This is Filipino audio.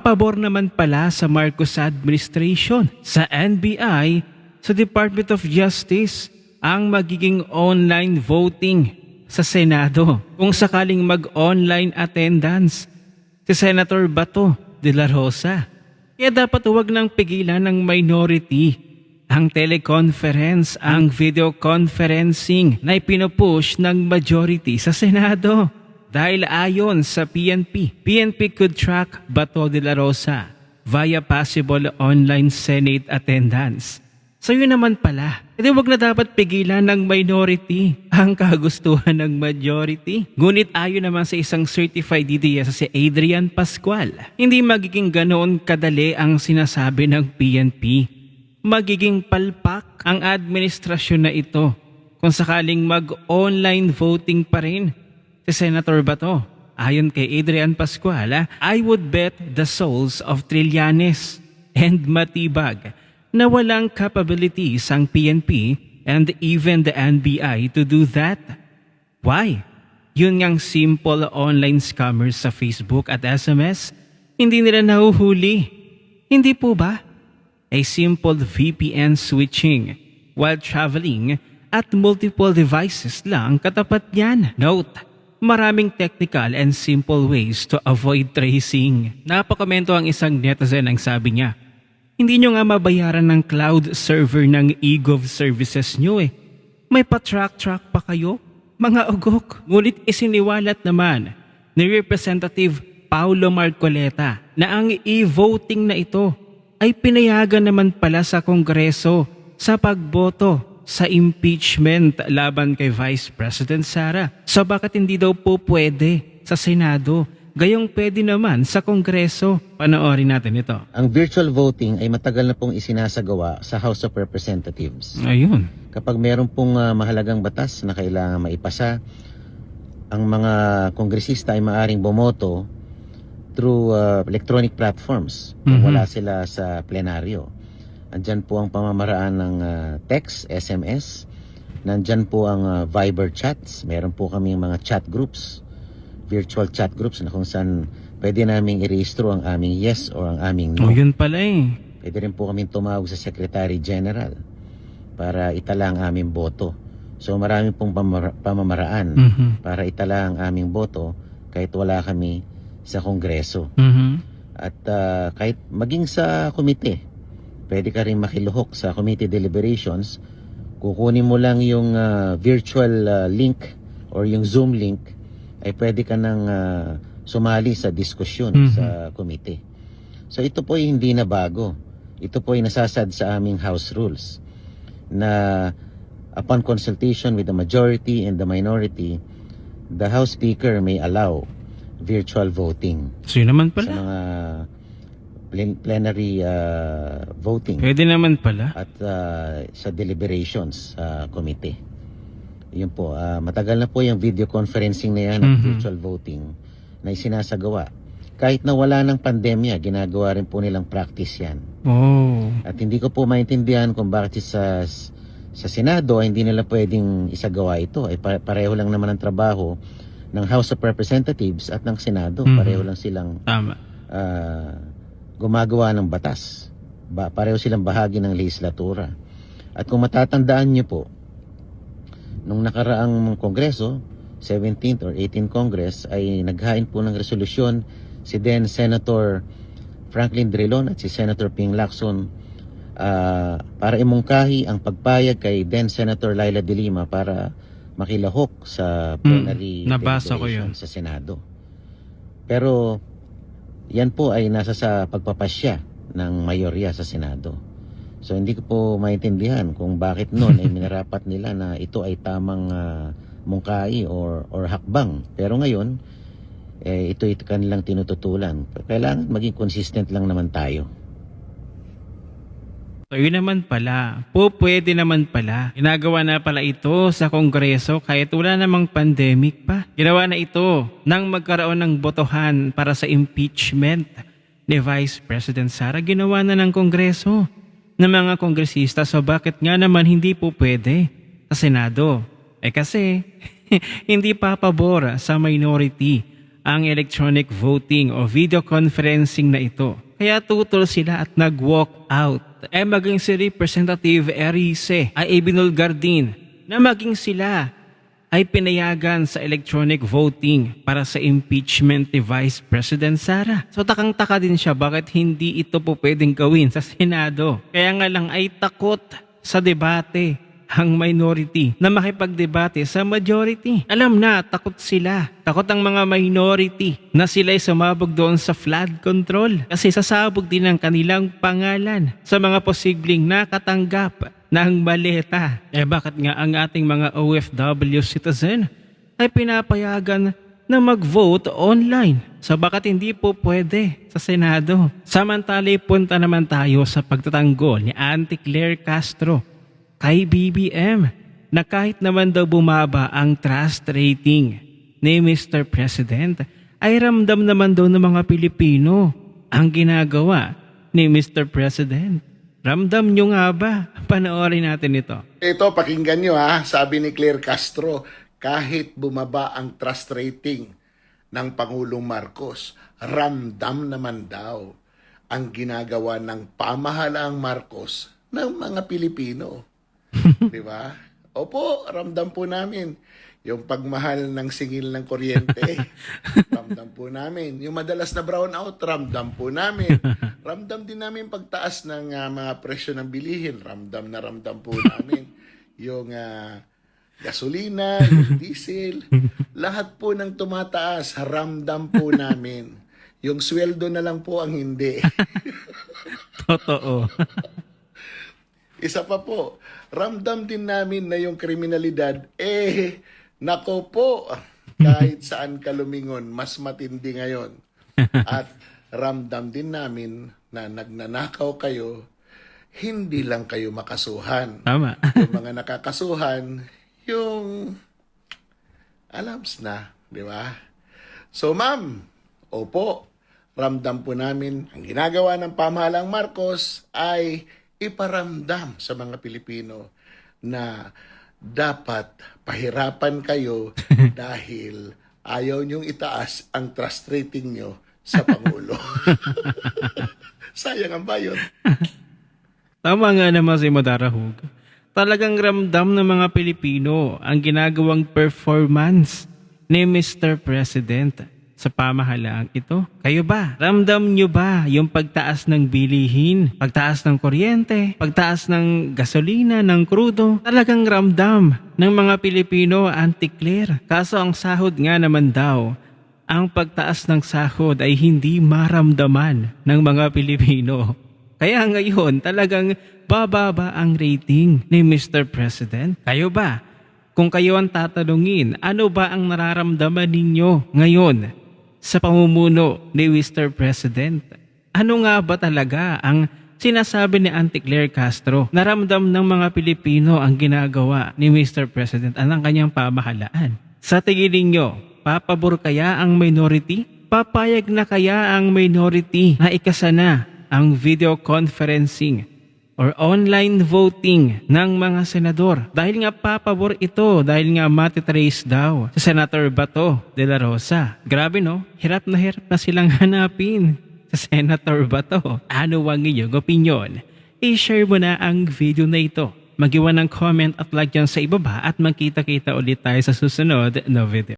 Pabor naman pala sa Marcos administration, sa NBI, sa Department of Justice ang magiging online voting sa Senado kung sakaling mag-online attendance si Senator Bato de la Rosa. Kaya dapat huwag nang pigilan ng minority ang teleconference, ang video conferencing na ipinopush ng majority sa Senado. Dahil ayon sa PNP could track Bato de la Rosa via possible online Senate attendance. So yun naman pala, huwag na dapat pigilan ng minority ang kagustuhan ng majority. Ngunit ayon naman sa isang certified DDS si Adrian Pascual, hindi magiging ganoon kadali ang sinasabi ng PNP. Magiging palpak ang administrasyon na ito kung sakaling mag-online voting pa rin si Senator Bato. Ayon kay Adrian Pascual, I would bet the souls of Trillanes and Matibag na walang capabilities ang PNP and even the NBI to do that. Why? Yun ngang simple online scammers sa Facebook at SMS, hindi nila nahuhuli. Hindi po ba? A simple VPN switching while traveling at multiple devices lang katapat niyan. Note, maraming technical and simple ways to avoid tracing. Napakomento ang isang netizen ang sabi niya, hindi nyo nga mabayaran ng cloud server ng eGov services nyo eh. May pa-track pa kayo? Mga ugok. Ngunit isiniwalat naman ni Representative Paulo Marcoleta na ang e-voting na ito ay pinayagan naman pala sa Kongreso sa pagboto sa impeachment laban kay Vice President Sara. So bakit hindi daw po pwede sa Senado? Gayong pwede naman sa Kongreso. Panoorin natin ito. Ang virtual voting ay matagal na pong isinasagawa sa House of Representatives. Ayun. Kapag meron pong mahalagang batas na kailangan maipasa, ang mga kongresista ay maaring bumoto through electronic platforms kung wala sila sa plenaryo. Andyan po ang pamamaraan ng text, SMS. Nandyan po ang Viber chats. Meron po kaming mga chat groups, virtual chat groups na kung saan pwede naming i-rehistro ang aming yes or ang aming no. Oh, yun pala eh. Pwede rin po kaming tumawag sa Secretary General para itala ang aming boto. So marami pong pamamaraan para itala ang aming boto kahit wala kami sa Kongreso. At kahit maging sa komite, pwede ka rin makiluhok sa committee deliberations. Kukunin mo lang yung virtual link or yung Zoom link, ay pwede ka nang sumali sa diskusyon sa komite. So ito po ay hindi na bago. Ito po ay nasasad sa aming House Rules na upon consultation with the majority and the minority, the House Speaker may allow virtual voting. So yun naman pala. Sa mga plenary voting. Pwede naman pala. At sa deliberations sa komite. Yun po, matagal na po yung video conferencing na yan at virtual voting na isinasagawa. Kahit na wala ng pandemya, ginagawa rin po nilang practice yan. Oh. At hindi ko po maintindihan kung bakit sa Senado ay hindi nila pwedeng isagawa ito. Ay pareho lang naman ang trabaho ng House of Representatives at ng Senado. Pareho lang silang gumagawa ng batas. Pareho silang bahagi ng legislatura. At kung matatandaan niyo po, nung nakaraang Kongreso, 17th or 18th Congress, ay naghain po ng resolusyon si then Senator Franklin Drilon at si Senator Ping Lacson para imungkahi ang pagpayag kay then Senator Laila de Lima para makilahok sa plenary deliberation sa Senado. Pero yan po ay nasa sa pagpapasya ng mayorya sa Senado. So hindi ko po maintindihan kung bakit noon ay minarapat nila na ito ay tamang mungkahi or hakbang. Pero ngayon, ito kanilang tinututulan. Kailangan maging consistent lang naman tayo. So yun naman pala, pwede naman pala. Ginagawa na pala ito sa Kongreso kahit wala namang pandemic pa. Ginawa na ito nang magkaroon ng botohan para sa impeachment ni Vice President Sara. Ginawa na ng Kongreso ng mga kongresista. So bakit nga naman hindi po pwede sa Senado? Kasi hindi pa pabor sa minority ang electronic voting o video conferencing na ito. Kaya tutol sila at nag-walk out. Maging si Representative Erice ay ibinulgar din na maging sila ay pinayagan sa electronic voting para sa impeachment ni Vice President Sara. So takang-taka din siya bakit hindi ito po pwedeng gawin sa Senado. Kaya nga lang ay takot sa debate ang minority na makipagdebate sa majority. Alam na, takot sila. Takot ang mga minority na sila'y sumabog doon sa flood control kasi sasabog din ang kanilang pangalan sa mga posibleng nakatanggap ng maleta. Bakit nga ang ating mga OFW citizen ay pinapayagan na mag-vote online? So bakit hindi po pwede sa Senado? Samantala punta naman tayo sa pagtatanggol ni Auntie Claire Castro kay BBM na kahit naman daw bumaba ang trust rating ni Mr. President ay ramdam naman daw ng mga Pilipino ang ginagawa ni Mr. President. Ramdam nyo nga ba? Panoorin natin ito. Ito, pakinggan nyo sabi ni Claire Castro, kahit bumaba ang trust rating ng Pangulong Marcos, ramdam naman daw ang ginagawa ng pamahalaang Marcos ng mga Pilipino. Di ba? Opo, ramdam po namin. Yung pagmahal ng singil ng kuryente, ramdam po namin. Yung madalas na brownout, ramdam po namin. Ramdam din namin pagtaas ng mga presyo ng bilihin. Ramdam na ramdam po namin. Yung gasolina, yung diesel, lahat po ng tumataas, ramdam po namin. Yung sweldo na lang po ang hindi. Totoo. Isa pa po, ramdam din namin na yung kriminalidad, nako po, kahit saan ka lumingon, mas matindi ngayon. At ramdam din namin na nagnanakaw kayo, hindi lang kayo makasuhan. Tama. Yung mga nakakasuhan, yung alams na, di ba? So ma'am, opo, ramdam po namin, ang ginagawa ng pamahalang Marcos ay iparamdam sa mga Pilipino na dapat pahirapan kayo dahil ayaw niyong itaas ang trust rating niyo sa Pangulo. Sayang ang bayon. Tama nga naman si Madarahug. Talagang ramdam ng mga Pilipino ang ginagawang performance ni Mr. President sa pamahalaang ito. Kayo ba? Ramdam nyo ba yung pagtaas ng bilihin, pagtaas ng kuryente, pagtaas ng gasolina, ng krudo? Talagang ramdam ng mga Pilipino, Auntie Claire. Kaso ang sahod nga naman daw, ang pagtaas ng sahod ay hindi maramdaman ng mga Pilipino. Kaya ngayon talagang bababa ang rating ni Mr. President. Kayo ba? Kung kayo ang tatanungin, ano ba ang nararamdaman ninyo ngayon sa pamumuno ni Mr. President? Ano nga ba talaga ang sinasabi ni Auntie Claire Castro? Naramdam ng mga Pilipino ang ginagawa ni Mr. President at ang kanyang pamahalaan. Sa tingin ninyo, papabor kaya ang minority? Papayag na kaya ang minority na ikasana ang video conferencing or online voting ng mga senador? Dahil nga papabor ito, dahil nga matitrace daw sa Senator Bato de la Rosa. Grabe no, hirap na silang hanapin sa Senator Bato. Ano ang inyong opinion? I-share mo na ang video na ito. Mag-iwan ng comment at like dyan sa ibaba at magkita-kita ulit tayo sa susunod na video.